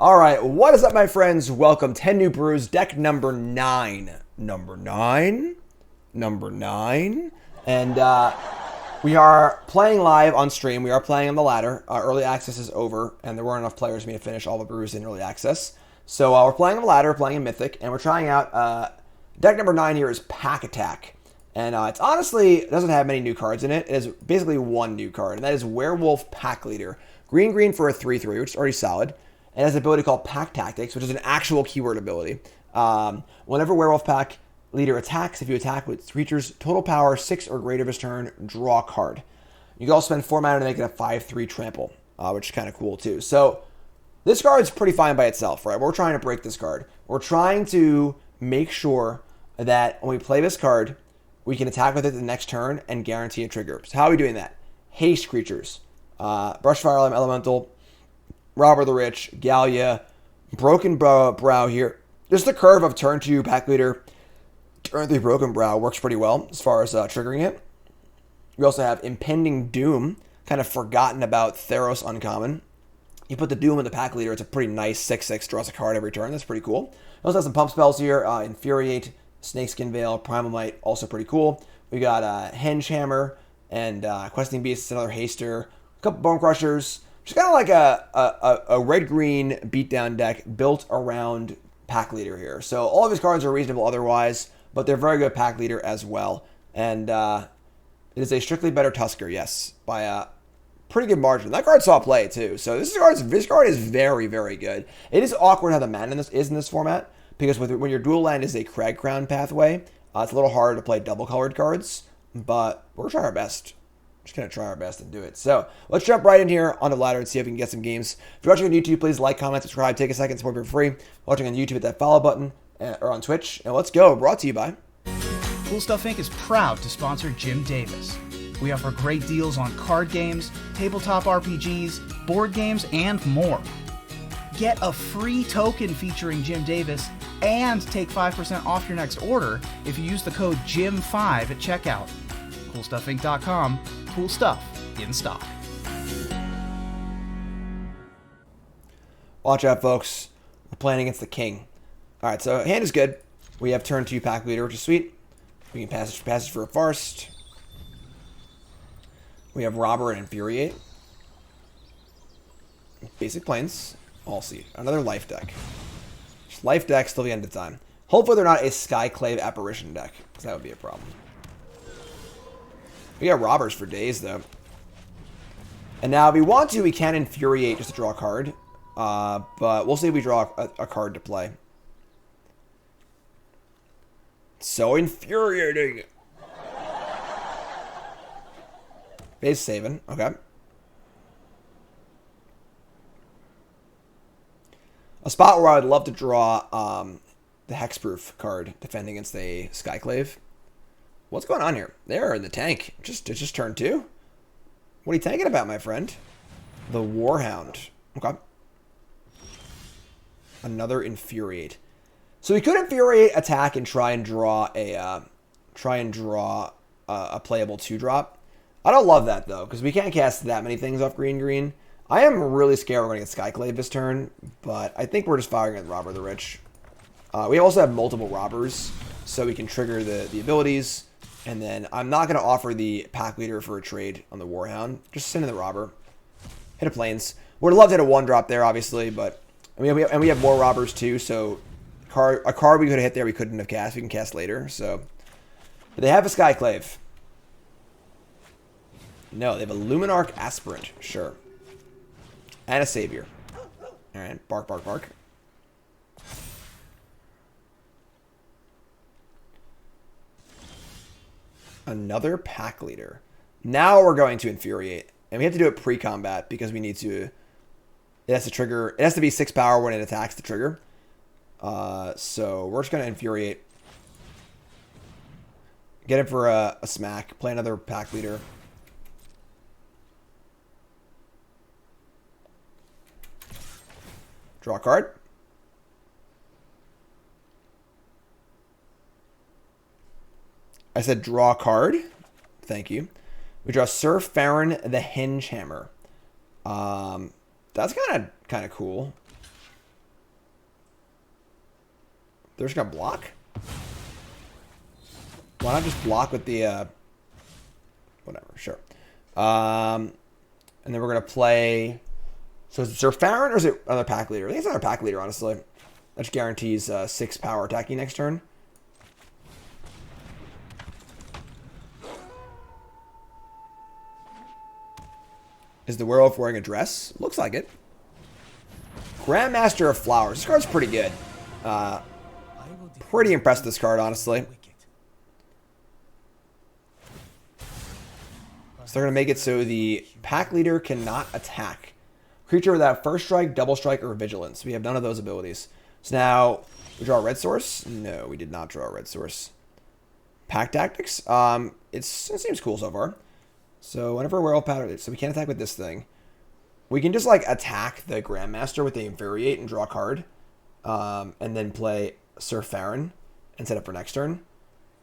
All right, what is up, my friends? Welcome, 10 New Brews, deck number 9. Number 9? And we are playing live on stream. We are playing on the ladder. Early access is over, and there weren't enough players for me to finish all the brews in early access. So we're playing on the ladder, playing in Mythic, and we're trying out deck number 9 here is Pack Attack. And it's honestly, it doesn't have many new cards in it. It has basically one new card, and that is Werewolf Pack Leader. Green for a 3/3, which is already solid. It has an ability called Pack Tactics, which is an actual keyword ability. Whenever Werewolf Pack Leader attacks, if you attack with creatures total power 6 or greater of his turn, draw a card. You can also spend 4 mana to make it a 5/3 trample, which is kind of cool too. So this card is pretty fine by itself, right? We're trying to break this card. We're trying to make sure that when we play this card, we can attack with it the next turn and guarantee a trigger. So how are we doing that? Haste creatures. Brushfire Elemental, Robber the Rich, Gallia, Broken Brow here. Just the curve of turn 2 Pack Leader, turn 3 Broken Brow works pretty well as far as triggering it. We also have Impending Doom, kind of forgotten about Theros Uncommon. You put the Doom in the Pack Leader, it's a pretty nice 6/6, draws a card every turn. That's pretty cool. We also have some pump spells here, Infuriate, Snakeskin Veil, Primal Might, also pretty cool. We got Henge Hammer and Questing Beasts, another Haster, a couple Bone Crushers. Just kind of like a red-green beatdown deck built around Pack Leader here. So all of his cards are reasonable otherwise, but they're very good Pack Leader as well. And it is a strictly better Tusker, yes, by a pretty good margin. That card saw play too. So this card is very, very good. It is awkward how the mana is in this format, because when your dual land is a Crag Crown pathway, it's a little harder to play double-colored cards, but we're trying our best. Just going to try our best and do it. So let's jump right in here on the ladder and see if we can get some games. If you're watching on YouTube, please like, comment, subscribe, take a second, support for free. Watching on YouTube, hit that follow button, or on Twitch. And let's go. Brought to you by Cool Stuff Inc. is proud to sponsor Jim Davis. We offer great deals on card games, tabletop RPGs, board games, and more. Get a free token featuring Jim Davis and take 5% off your next order if you use the code JIM5 at checkout. CoolStuffInc.com. Cool stuff in stock. Watch out, folks. We're playing against the king. All right, so hand is good. We have turn 2 Pack Leader, which is sweet. We can passage for a Farce. We have Robber and Infuriate. Basic Plains. All seed. Another life deck. Just life decks till the end of time. Hopefully they're not a Skyclave Apparition deck, because that would be a problem. We got Robbers for days, though. And now, if we want to, we can Infuriate just to draw a card. But we'll see if we draw a card to play. So infuriating. Base saving. Okay. A spot where I would love to draw the Hexproof card, defending against a Skyclave. What's going on here? They're in the tank. It's just turn 2. What are you tanking about, my friend? The Warhound. Okay. Another Infuriate. So we could Infuriate, attack, and try and draw a playable 2-drop. I don't love that though, because we can't cast that many things off green. I am really scared we're going to get Skyclave this turn, but I think we're just firing at Robber the Rich. We also have multiple Robbers, so we can trigger the abilities. And then I'm not going to offer the Pack Leader for a trade on the Warhound. Just send in the Robber. Hit a Plains. Would have loved to hit a 1-drop there, obviously, but I mean, we have more Robbers too, so a card we could have hit there we couldn't have cast. We can cast later, so. But they have a Skyclave. No, they have a Luminarch Aspirant. Sure. And a Savior. Alright, bark, bark, bark. Another Pack Leader. Now we're going to Infuriate. And we have to do it pre-combat because we need to... It has to trigger... It has to be 6 power when it attacks the trigger. So we're just going to Infuriate. Get it for a smack. Play another Pack Leader. Draw a card. I said draw a card. Thank you. We draw Sir Farron the Henge Hammer. That's kind of cool. They're just gonna block? Why not just block with the, whatever, sure. And then we're gonna play, so is it Sir Farron or is it another pack leader? I think it's another pack leader, honestly. That just guarantees 6 power attacking next turn. Is the werewolf wearing a dress? Looks like it. Grandmaster of Flowers. This card's pretty good. Pretty impressed with this card, honestly. So they're going to make it so the pack leader cannot attack. Creature without first strike, double strike, or vigilance. We have none of those abilities. So now, we draw a red source? No, we did not draw a red source. Pack tactics? It seems cool so far. So whenever a werewolf pattern, so we can't attack with this thing. We can just like attack the Grandmaster with the Infuriate and draw a card. And then play Sir Farron and set up for next turn.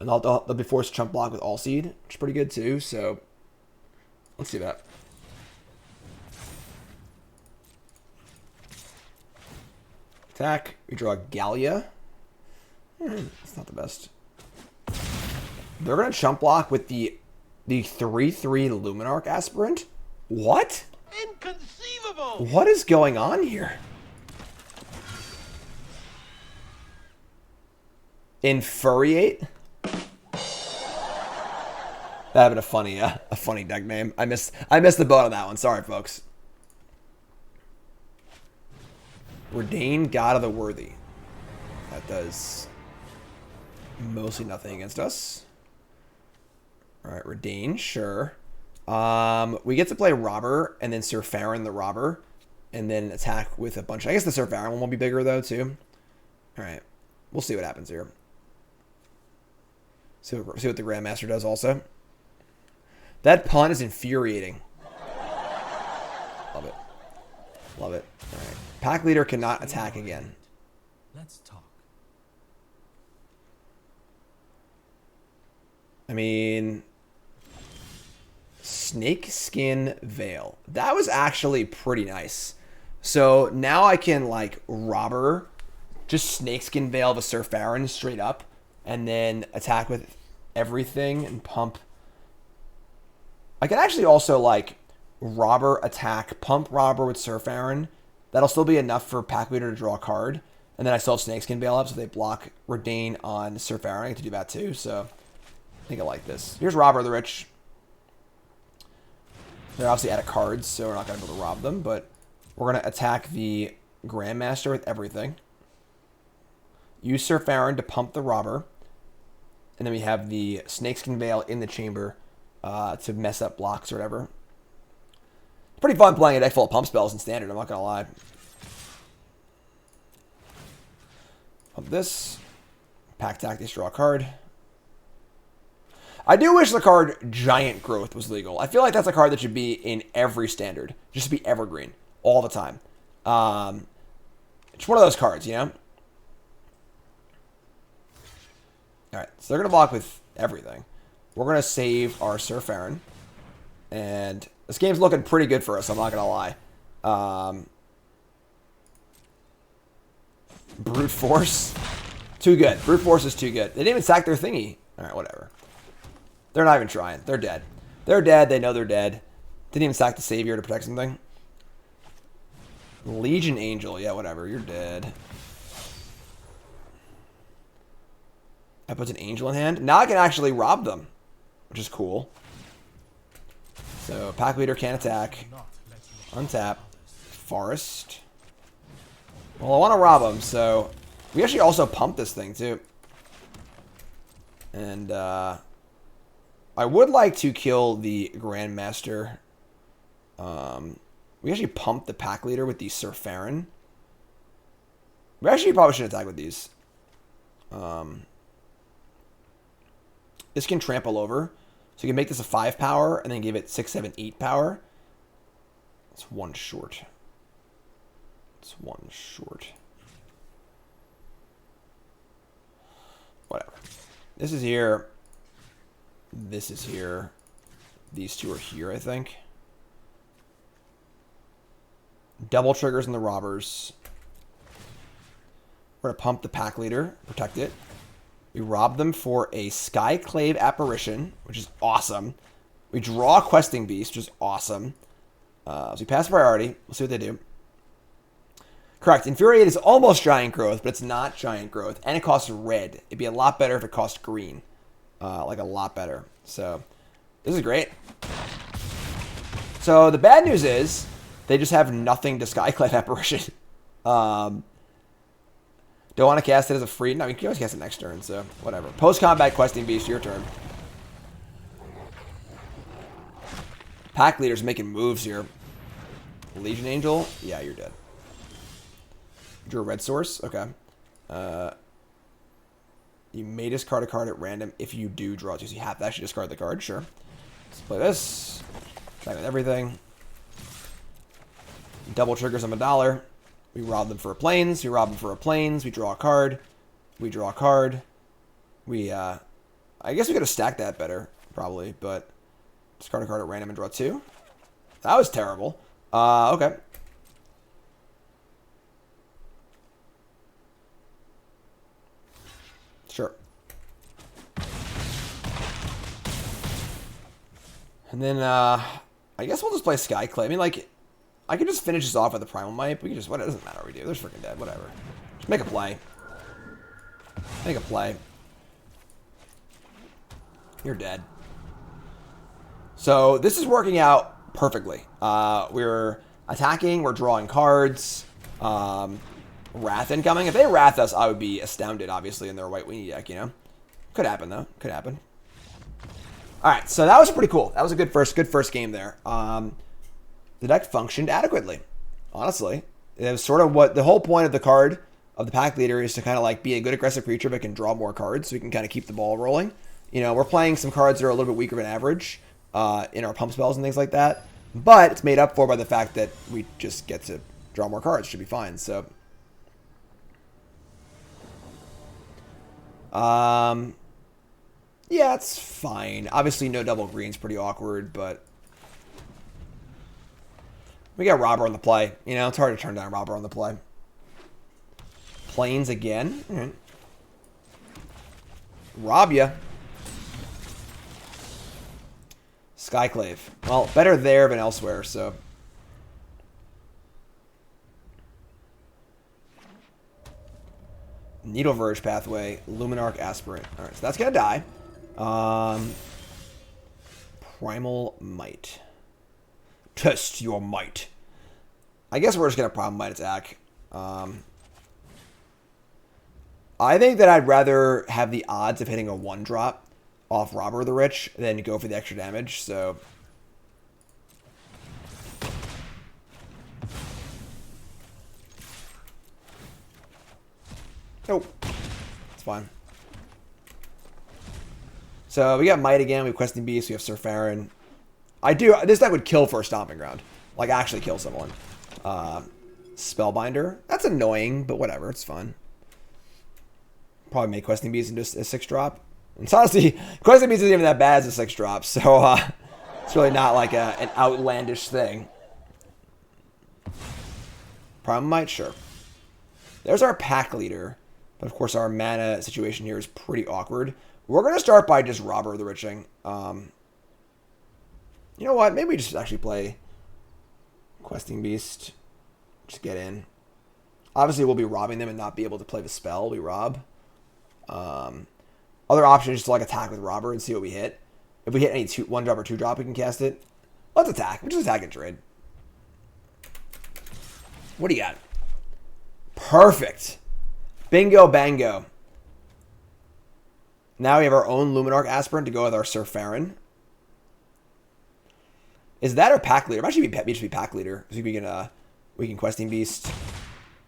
And they'll be forced to chump block with All Seed, which is pretty good too. So let's do that. Attack. We draw Gallia. It's not the best. They're gonna chump block with the 3/3 Luminarch Aspirant. What? Inconceivable! What is going on here? Infuriate? That'd been a funny deck name. I missed the boat on that one. Sorry, folks. Redain, God of the Worthy. That does mostly nothing against us. Alright, Redain, sure. We get to play Robber, and then Sir Farron the Robber, and then attack with a bunch. I guess the Sir Farron one will be bigger, though, too. Alright, we'll see what happens here. See what the Grandmaster does, also. That pun is infuriating. Love it. Love it. Alright. Pack leader cannot attack again. Let's talk. I mean, Snakeskin Veil. That was actually pretty nice. So now I can like Robber, just Snakeskin Veil the Sir Farron straight up, and then attack with everything and pump. I can actually also like Robber attack, pump Robber with Sir Farron. That'll still be enough for pack leader to draw a card. And then I still have Snakeskin Veil up, so they block Redain on Sir Farron. I get to do that too, so I think I like this. Here's Robber the Rich. They're obviously out of cards, so we're not going to be able to rob them, but we're going to attack the Grandmaster with everything. Use Sir Farron to pump the Robber. And then we have the Snakeskin Veil in the chamber to mess up blocks or whatever. Pretty fun playing a deck full of pump spells in Standard, I'm not going to lie. Pump this. Pack Tactics, draw a card. I do wish the card Giant Growth was legal. I feel like that's a card that should be in every Standard. Just to be evergreen. All the time. It's one of those cards, you know? Alright, so they're going to block with everything. We're going to save our Sir Farron. And this game's looking pretty good for us, I'm not going to lie. Brute Force. Too good. Brute Force is too good. They didn't even sack their thingy. Alright, whatever. They're not even trying. They're dead. They're dead. They know they're dead. Didn't even sack the Savior to protect something. Legion Angel. Yeah, whatever. You're dead. That puts an Angel in hand. Now I can actually rob them, which is cool. So, pack leader can't attack. Untap. Forest. Well, I want to rob them, so we actually also pump this thing, too. And, I would like to kill the Grandmaster. We actually pumped the pack leader with the Sir Farron. We actually probably should attack with these. This can trample over. So you can make this a 5 power and then give it 6, 7, 8 power. It's one short. It's one short. Whatever. This is here. This is here. These two are here, I think. Double triggers in the robbers. We're going to pump the Pack Leader, protect it. We rob them for a Skyclave Apparition, which is awesome. We draw a Questing Beast, which is awesome. So we pass priority. We'll see what they do. Correct. Infuriate is almost Giant Growth, but it's not Giant Growth. And it costs red. It'd be a lot better if it cost green. Like a lot better. So this is great. So the bad news is they just have nothing to Skyclave Apparition. Don't want to cast it as a free... No, you can always cast it next turn, so whatever. Post-combat Questing Beast, your turn. Pack Leader's making moves here. Legion Angel? Yeah, you're dead. Drew a red source? Okay. You may discard a card at random if you do draw two. So you have to actually discard the card, sure. Let's play this. Try with everything. Double triggers them $1. We rob them for a plains. We rob them for a plains. We draw a card. We draw a card. We, I guess we could have stacked that better, probably, but discard a card at random and draw two. That was terrible. Okay. Sure. And then, I guess we'll just play Skyclave. I mean, like, I could just finish this off with a Primal Might. We can just, what, it doesn't matter what we do. They're freaking dead. Whatever. Just make a play. Make a play. You're dead. So, this is working out perfectly. We're attacking. We're drawing cards. Wrath incoming. If they Wrath us, I would be astounded, obviously, in their white weenie deck, you know? Could happen, though. Could happen. Alright, so that was pretty cool. That was a good first game there. The deck functioned adequately, honestly. It was sort of what the whole point of the card of the Pack Leader is to kind of like be a good aggressive creature but can draw more cards so we can kind of keep the ball rolling. You know, we're playing some cards that are a little bit weaker than average in our pump spells and things like that. But it's made up for by the fact that we just get to draw more cards. Should be fine. So, yeah, it's fine. Obviously, no double green's pretty awkward, but we got Robber on the play. You know, it's hard to turn down Robber on the play. Plains again. All right. Rob ya. Skyclave. Well, better there than elsewhere, so. Needle Verge pathway. Luminarch Aspirant. Alright, so that's gonna die. Primal Might. Test your might. I guess we're just gonna Primal Might attack. I think that I'd rather have the odds of hitting a 1-drop off Robber the Rich than go for the extra damage, so. Nope. It's fine. So we got Might again, we have Questing Beast, we have Sir Farron. This deck would kill for a Stomping Ground. Like, actually kill someone. Spellbinder. That's annoying, but whatever, it's fun. Probably make Questing Beast into a 6-drop. It's honestly, Questing Beast isn't even that bad as a 6-drop, so it's really not like an outlandish thing. Primal Might, sure. There's our Pack Leader. But of course, our mana situation here is pretty awkward. We're going to start by just Robber the Riching. You know what? Maybe we just actually play Questing Beast. Just get in. Obviously, we'll be robbing them and not be able to play the spell we rob. Other option is to like attack with Robber and see what we hit. If we hit any 1-drop or 2-drop, we can cast it. Let's attack. We'll just attack and trade. What do you got? Perfect. Bingo bango. Now we have our own Luminarch Aspirant to go with our Sir Farron. Is that our Pack Leader? It might actually be Pack Leader. So we can Questing Beast.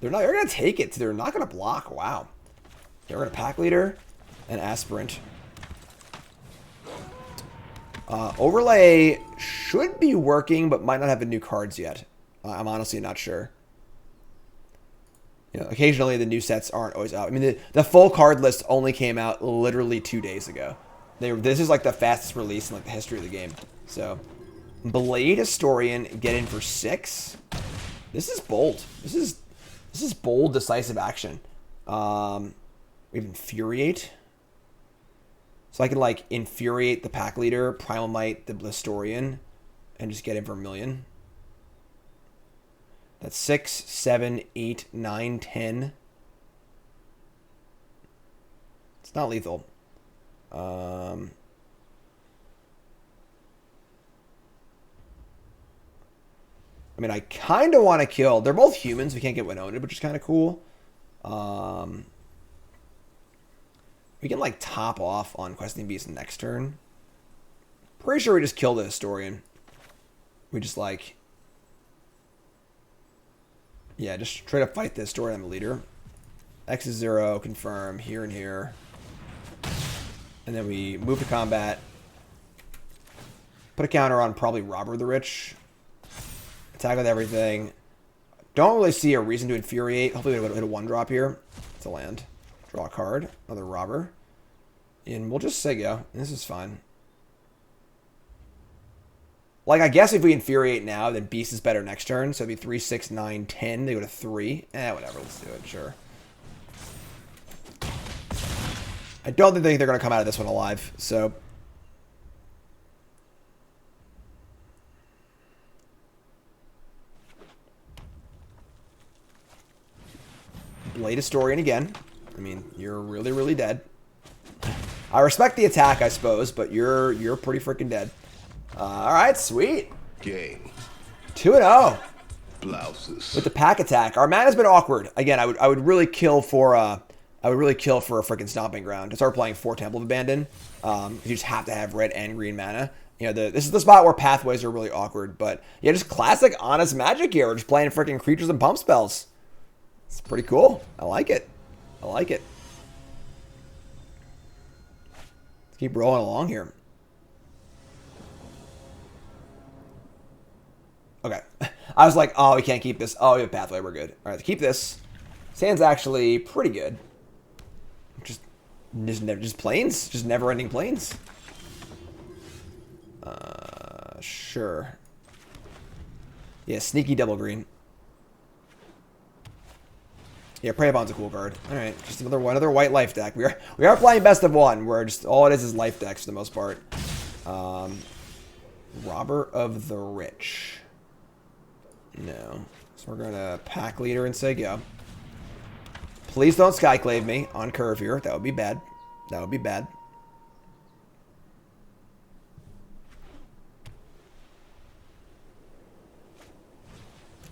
They're gonna take it. They're not gonna block. Wow. Okay, we're gonna Pack Leader and Aspirant. Overlay should be working, but might not have the new cards yet. I'm honestly not sure. You know, occasionally the new sets aren't always out. I mean, the full card list only came out literally 2 days ago. This is like the fastest release in like the history of the game. So, Blade Historian get in for 6. This is bold. This is bold, decisive action. We have Infuriate. So I can, like, Infuriate the Pack Leader, Primal Might the Blistorian, and just get him for 1 million. That's 6, 7, 8, 9, 10. It's not lethal. I mean, I kind of want to kill... They're both humans. We can't get Winona, which is kind of cool. We can, like, top off on Questing Beast next turn. Pretty sure we just kill the Historian. We just, like... Yeah, just try to fight the Historian on the leader. X is 0, confirm, here and here. And then we move to combat. Put a counter on probably Robber the Rich. Attack with everything. Don't really see a reason to Infuriate. Hopefully we hit a 1-drop here. It's a land. Draw a card. Another Robber. And we'll just say go. This is fine. Like, I guess if we Infuriate now, then Beast is better next turn. So it'd be 3, 6, 9, 10. They go to 3. Whatever. Let's do it. Sure. I don't think they're going to come out of this one alive. So... Blade Historian again. I mean, you're really, really dead. I respect the attack, I suppose, but you're pretty freaking dead. All right, sweet. Game. 2-0. Blouses. With the pack attack. Our mana's been awkward. Again, I would really kill for a freaking Stomping Ground to start playing 4 Temple of Abandon. You just have to have red and green mana. You know, this is the spot where pathways are really awkward. But yeah, just classic honest Magic here. We're just playing freaking creatures and pump spells. It's pretty cool. I like it. I like it. Let's keep rolling along here. Okay. I was like, oh, we can't keep this. Oh, we have Pathway. We're good. All right, keep this. Sand's actually pretty good. Just planes. Just never-ending planes. Sure. Yeah, sneaky double green. Yeah, Prey Bond's a cool card. All right, just another white life deck. We are playing best of one, where just all it is life decks for the most part. Robber of the Rich. No. So we're gonna Pack Leader and say go. Please don't Skyclave me on curve here. That would be bad. That would be bad.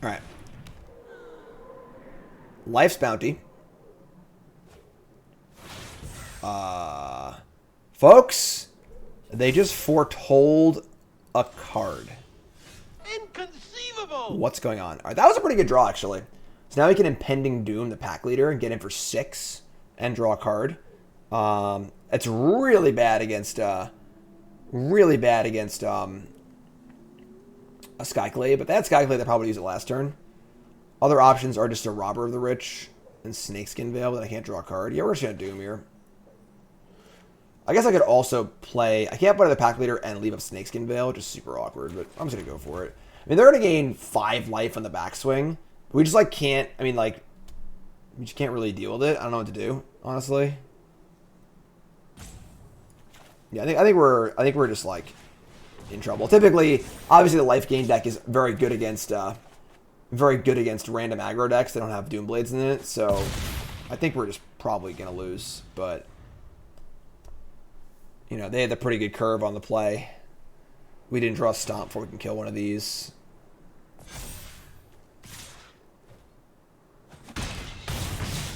All right. Life's Bounty. Folks, they just foretold a card. Inconceivable! What's going on? All right, that was a pretty good draw, actually. So now we can Impending Doom the Pack Leader and get in for 6 and draw a card. It's really bad against a Skyclave, but that Skyclave, they probably use it last turn. Other options are just a Robber of the Rich and Snakeskin Veil, but I can't draw a card. Yeah, we're just going to Doom here. I guess I could also play... I can't play the Pack Leader and leave up Snakeskin Veil, which is super awkward, but I'm just going to go for it. I mean, they're going to gain 5 life on the backswing. We just, like, can't... I mean, like... We just can't really deal with it. I don't know what to do, honestly. Yeah, I think we're just, like, in trouble. Typically, obviously, the life gain deck is very good against random aggro decks that don't have Doom Blades in it, so I think we're just probably going to lose, but, you know, they had a pretty good curve on the play. We didn't draw a Stomp before we can kill one of these.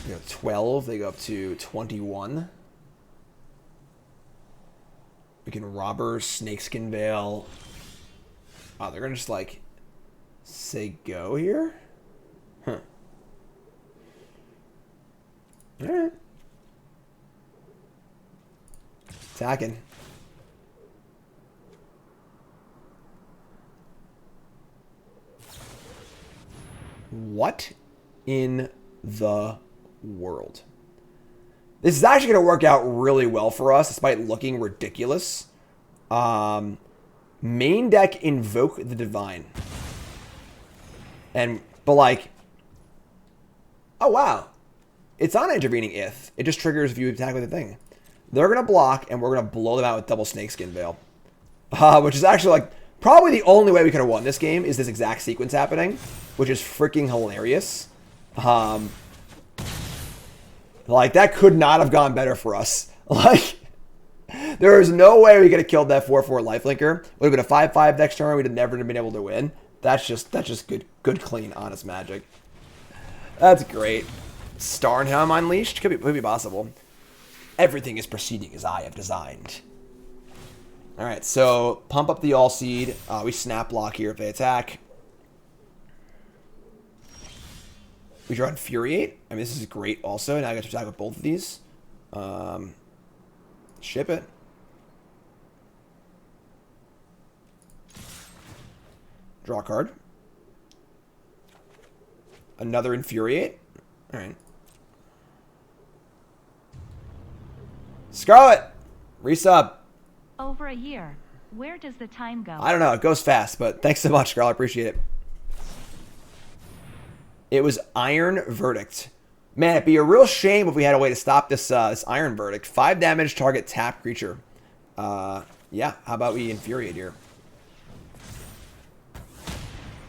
We go 12, they go up to 21. We can Robber, Snakeskin Veil. Oh, they're going to just, like, say go here? Huh. Alright. Attacking. What in the world? This is actually going to work out really well for us, despite looking ridiculous. Main deck Invoke the Divine. But like... Oh, wow. It's not intervening if. It just triggers if you attack with the thing. They're going to block, and we're going to blow them out with double Snakeskin Veil. Which is actually, like, probably the only way we could have won this game is this exact sequence happening, which is freaking hilarious. Like, that could not have gone better for us. Like, there is no way we could have killed that 4/4 lifelinker. It would have been a 5/5 next turn. We'd have never been able to win. That's just good, clean, honest magic. That's great. Starnhelm Unleashed? Could be possible. Everything is proceeding as I have designed. Alright, so pump up the All-Seed. We snap block here if they attack. We draw Infuriate. I mean, this is great also. Now I get to attack with both of these. Ship it. Draw a card. Another Infuriate. Alright. Scarlet! Resub. Over a year. Where does the time go? I don't know. It goes fast, but thanks so much, Scarlet. Appreciate it. It was Iron Verdict. Man, it'd be a real shame if we had a way to stop this this Iron Verdict. 5 damage, target tap creature. Yeah, how about we Infuriate here?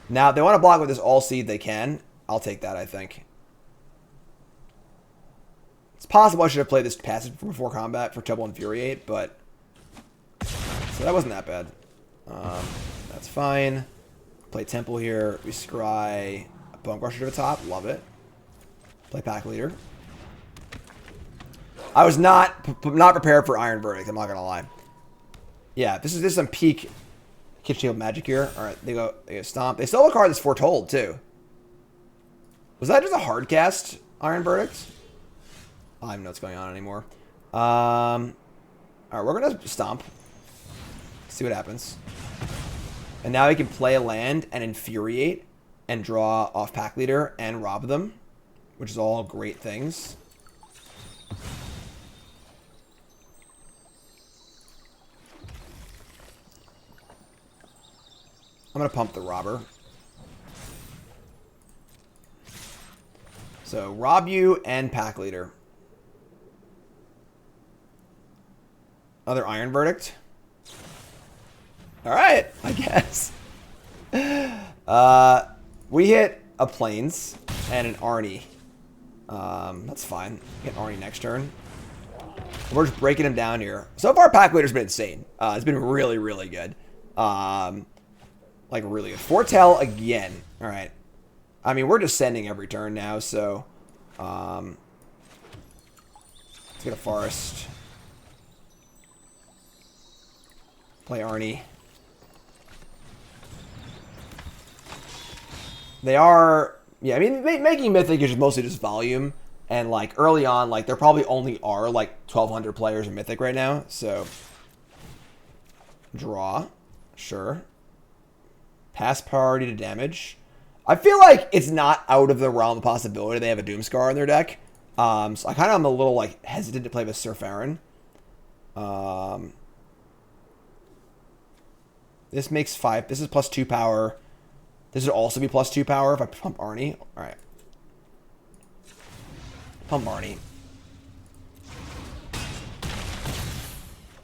Now, if they want to block with this All-Seed, they can. I'll take that, I think. It's possible I should have played this passive before combat for Double Infuriate, but... So that wasn't that bad. That's fine. Play Temple here. We scry a Bone Crusher to the top. Love it. Play Pack Leader. I was not prepared for Iron Verdict, I'm not going to lie. Yeah, this is some peak Kitchen Table Magic here. Alright, they go Stomp. They stole a card that's Foretold, too. Was that just a hard cast, Iron Verdict? I don't even know what's going on anymore. Alright, we're going to Stomp. See what happens. And now he can play a land and Infuriate and draw off Pack Leader and rob them, which is all great things. I'm going to pump the Robber. So, rob you and Pack Leader. Another Iron Verdict. Alright, I guess. We hit a Plains and an Arnie. That's fine. Get Arnie next turn. We're just breaking him down here. So far, Pack Leader's been insane. It's been really, really good. Like, really good. Foretell again. Alright. I mean, we're just sending every turn now, so... let's get a Forest. Play Arnie. They are... Yeah, I mean, making Mythic is mostly just volume. And, like, early on, like, there probably only are, like, 1,200 players in Mythic right now, so... Draw. Sure. Pass priority to damage. I feel like it's not out of the realm of possibility they have a Doomscar in their deck. So I kind of am a little, like, hesitant to play with Sir Farron. This makes 5. This is plus 2 power. This would also be plus 2 power if I pump Arnie. Alright. Pump Arnie.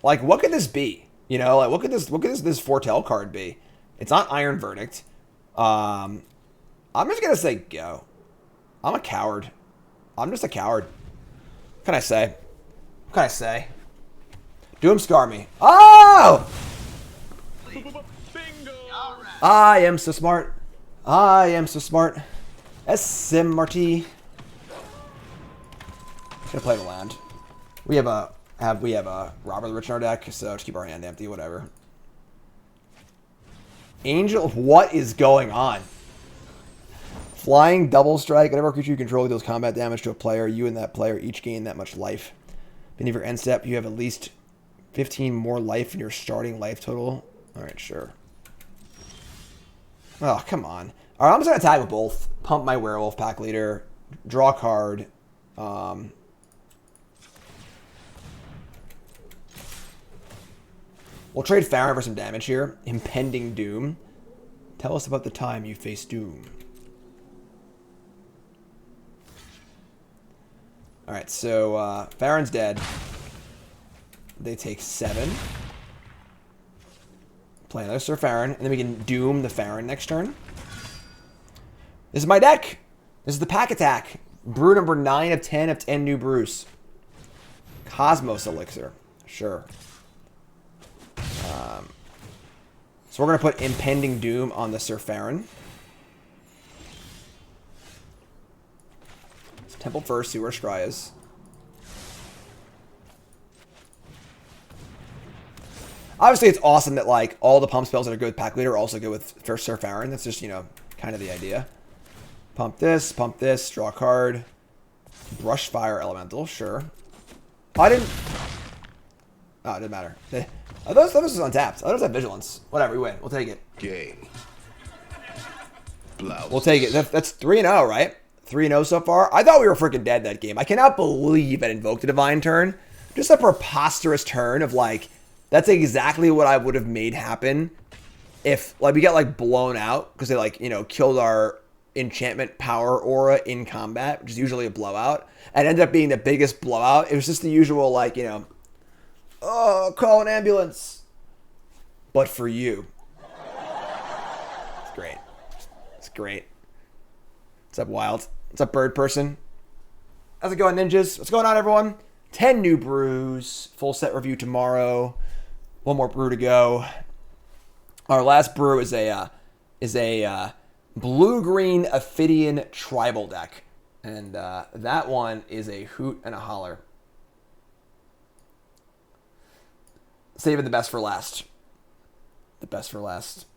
Like, what could this be? You know, like, what could this Foretell card be? It's not Iron Verdict. I'm just gonna say go. I'm a coward. I'm just a coward. What can I say? What can I say? Doomscar me. Oh! I am so smart. I am so smart. SMRT. Just gonna play the land. We have a Robber the Rich in our deck, so just keep our hand empty, whatever. Angel, what is going on? Flying double strike. Whenever a creature you control deals combat damage to a player, you and that player each gain that much life. Beneath your end step, you have at least 15 more life in your starting life total. Alright, sure. Oh, come on. Alright, I'm just going to attack with both. Pump my Werewolf Pack Leader. Draw a card. We'll trade Farron for some damage here. Impending Doom. Tell us about the time you faced Doom. Alright, so Farron's dead. They take 7. Play another Sir Farron, and then we can doom the Farron next turn. This is my deck. This is the pack attack. Brew number 9 of 10 of 10 New Brews. Cosmos Elixir. Sure. So we're going to put Impending Doom on the Sir Farron. Temple first, see where Scry is. Obviously, it's awesome that, like, all the pump spells that are good with Pack Leader are also good with first Sir Farron. That's just, you know, kind of the idea. Pump this, draw a card. Brush Fire Elemental, sure. Oh, I didn't... Oh, it didn't matter. I thought this was untapped. I thought it was at Vigilance. Whatever, we win. We'll take it. Game. Blouses. We'll take it. That's 3-0, right? 3-0 so far. I thought we were freaking dead that game. I cannot believe I invoked a Divine turn. Just a preposterous turn of, like... That's exactly what I would have made happen if, like, we get, like, blown out because they, like, you know, killed our enchantment power aura in combat, which is usually a blowout, and ended up being the biggest blowout. It was just the usual, like, you know, oh, call an ambulance. But for you. It's great. It's great. What's up, Wild? What's up, Bird Person? How's it going, Ninjas? What's going on, everyone? 10 New Brews. Full set review tomorrow. One more brew to go. Our last brew is a blue-green Ophidian tribal deck. And that one is a hoot and a holler. Saving the best for last. The best for last.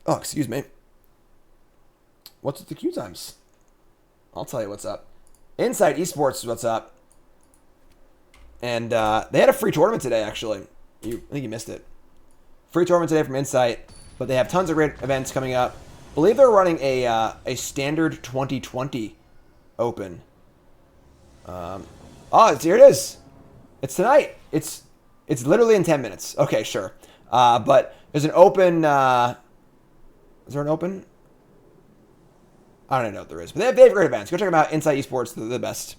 Oh, excuse me. What's with the queue times? I'll tell you what's up. Inside Esports is what's up. And they had a free tournament today, actually. I think you missed it. Free tournament today from Insight, but they have tons of great events coming up. I believe they're running a standard 2020 open. Here it is. It's tonight. It's literally in 10 minutes. Okay, sure. But there's an open. Is there an open? I don't know what there is, but they have great events. Go check them out. Insight Esports, they're the best.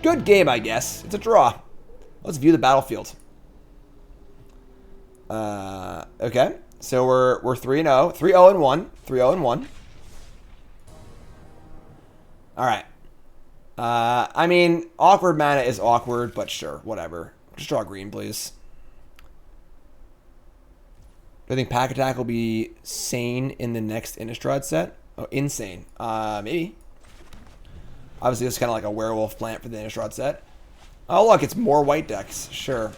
Good game, I guess. It's a draw. Let's view the battlefield. Okay. So we're 3-0. 3-0-1. 3-0-1. Alright. I mean, awkward mana is awkward, but sure, whatever. Just draw green, please. Do I think Pack Attack will be sane in the next Innistrad set? Oh, insane. Maybe. Obviously, this is kind of like a werewolf plant for the Innistrad set. Oh, look, it's more white decks. Sure.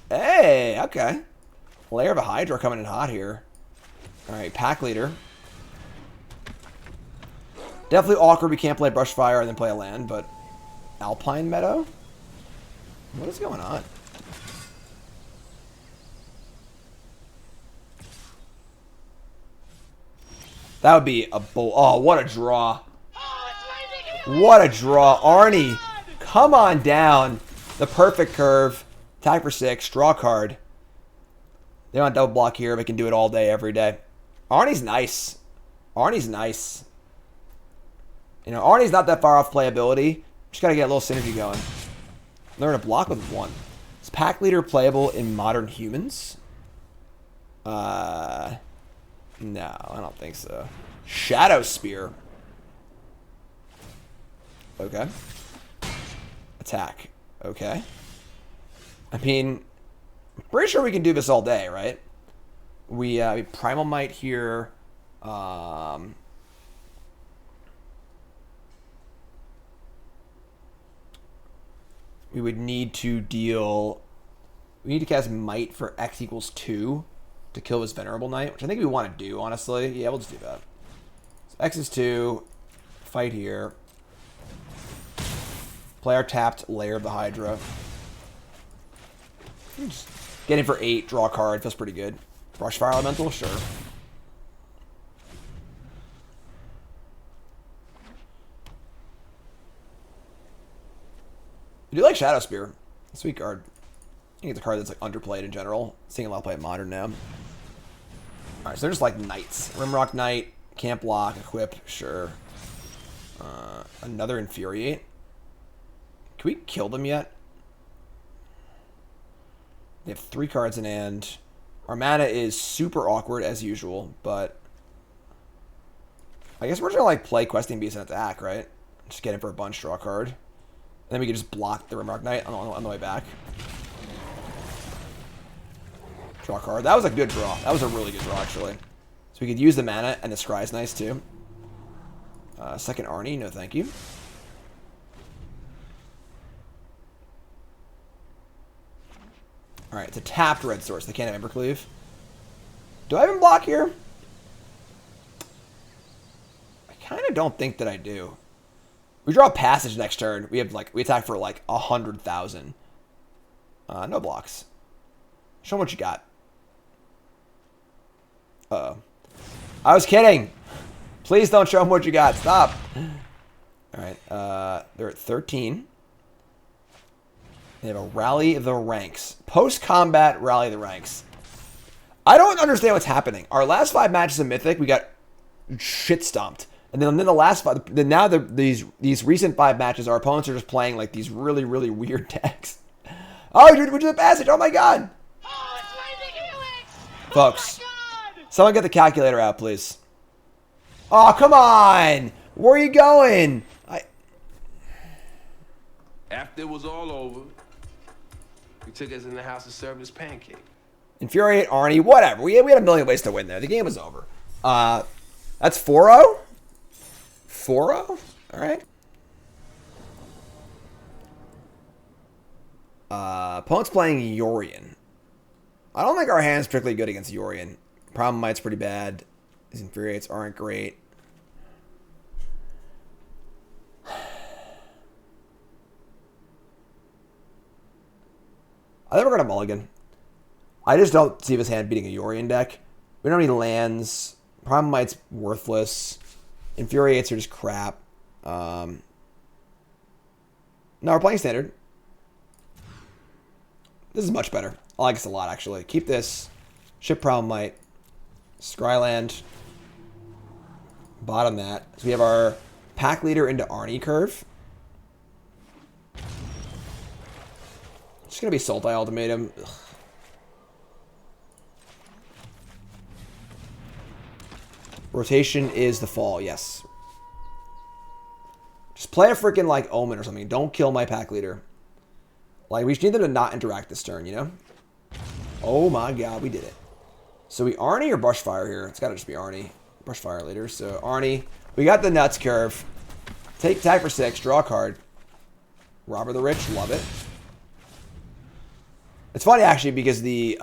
Hey, okay. Lair of a Hydra coming in hot here. Alright, Pack Leader. Definitely awkward we can't play Brush Fire and then play a land, but... Alpine Meadow? What is going on? That would be a bull. Oh, what a draw. What a draw. Arnie, come on down. The perfect curve. Attack for 6. Draw card. They want double block here. They can do it all day, every day. Arnie's nice. Arnie's nice. You know, Arnie's not that far off playability. Just got to get a little synergy going. Learn to block with 1. Is Pack Leader playable in Modern Humans? No, I don't think so. Shadow Spear. Okay. Attack. Okay. I mean, I'm pretty sure we can do this all day, right? We Primal Might here. We would need to deal... We need to cast Might for X equals 2 to kill this Venerable Knight, which I think we want to do, honestly. Yeah, we'll just do that. So X is 2. Fight here. Play our tapped Lair of the Hydra. Just get in for 8, draw a card. Feels pretty good. Brush Fire Elemental? Sure. I do like Shadow Spear. Sweet card. I think it's a card that's like underplayed in general. Seeing a lot of play at Modern now. Alright, so they're just like knights. Rimrock Knight, can't block, equip, sure. Another Infuriate. Can we kill them yet? They have 3 cards in hand. Our mana is super awkward as usual, but I guess we're just gonna like play Questing Beast and attack, right? Just get in for a bunch, draw a card. And then we can just block the Rimrock Knight on the way back. Draw a card. That was a good draw. That was a really good draw, actually. So we could use the mana, and the Scry is nice, too. Second Arnie, no thank you. Alright, it's a tapped red source. They can't have Embercleave. Do I even block here? I kind of don't think that I do. We draw a Passage next turn. We attack for like 100,000. No blocks. Show them what you got. Uh-oh. I was kidding. Please don't show them what you got. Stop. Alright, they're at 13. They have a Rally the Ranks. Post-combat Rally the Ranks. I don't understand what's happening. Our last 5 matches in Mythic, we got shit stomped. And then the last 5, these recent 5 matches, our opponents are just playing like these really, really weird decks. Oh, we did the Passage. Oh my god. Oh, it's Lightning Helix! Folks, Oh my god! someone get the calculator out, please. Oh, come on. Where are you going? After it was all over, he took us in the house and served us pancake. Infuriate, Arnie, whatever. We had a million ways to win there. The game was over. That's 4-0? 4-0? Alright. Opponent's playing Yorion. I don't think our hand's particularly good against Yorion. Problem Might's pretty bad. These Infuriates aren't great. I think we're going to mulligan. I just don't see his hand beating a Yorion deck. We don't have any lands. Problem Might's worthless. Infuriates are just crap. No, we're playing standard. This is much better. I like this a lot, actually. Keep this. Ship Problem Might. Scryland. Bottom that. So we have our Pack Leader into Arnie curve. It's going to be Sultai Ultimatum. Ugh. Rotation is the fall, yes. Just play a freaking, like, Omen or something. Don't kill my Pack Leader. Like, we just need them to not interact this turn, you know? Oh my god, we did it. So we Arnie or Brushfire here? It's got to just be Arnie. Brushfire later. So Arnie. We got the Nuts curve. Take tag for 6. Draw a card. Robber the Rich. Love it. It's funny, actually, because the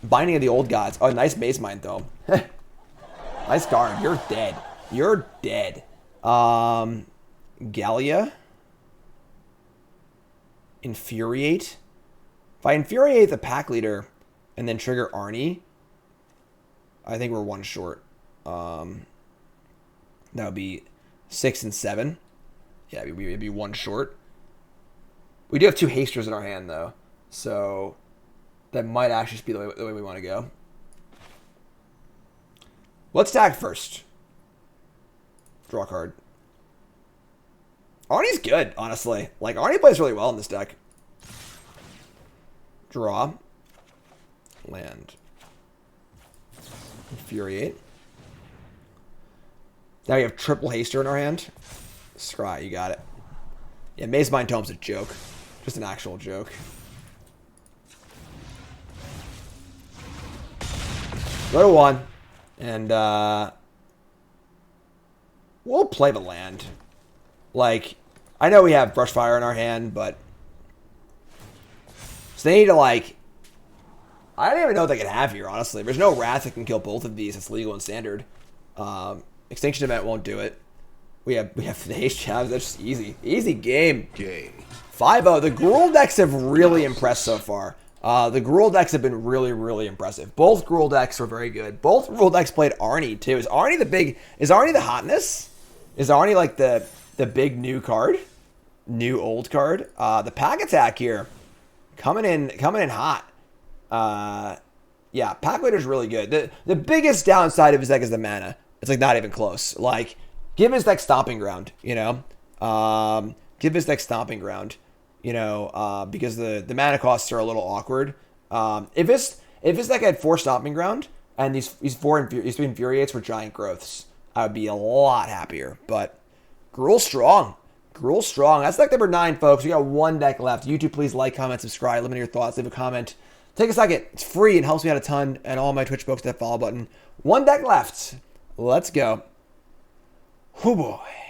Binding of the Old Gods. Oh, nice Maze Mind, though. Nice card. You're dead. You're dead. Gallia. Infuriate. If I Infuriate the Pack Leader and then trigger Arnie, I think we're 1 short. That would be 6 and 7. Yeah, it'd be 1 short. We do have 2 hasters in our hand, though. So that might actually be the way we want to go. Let's tag first. Draw a card. Arnie's good, honestly. Like, Arnie plays really well in this deck. Draw. Land. Infuriate. Now we have triple haster in our hand. Scry, you got it. Yeah, Maze Mind Tome's a joke. Just an actual joke. Go to 1. And, we'll play the land. Like, I know we have Brushfire in our hand, but so they need to, like, I don't even know what they can have here, honestly. There's no Wrath that can kill both of these. It's legal and standard. Extinction Event won't do it. We have the Haste Jabs. That's just easy. Easy game. 5-0. The Gruul decks have really impressed so far. The Gruul decks have been really, really impressive. Both Gruul decks were very good. Both Gruul decks played Arnie, too. Is Arnie the hotness? Is Arnie, like, the big new card? New old card? The Pack Attack here. Coming in hot. Yeah, Pack Leader's really good. The biggest downside of his deck is the mana. It's like not even close. Like, give his deck Stomping Ground, you know? Give his deck Stomping Ground, you know, because the mana costs are a little awkward. If his deck had 4 Stomping Ground and these 3 Infuriates were giant growths, I would be a lot happier. But Gruul's strong. Gruul's strong. That's deck number 9, folks. We got 1 deck left. YouTube, please like, comment, subscribe. Let me know your thoughts. Leave a comment. Take a second. It's free and helps me out a ton. And all my Twitch folks, that follow button. 1 deck left. Let's go. Oh boy.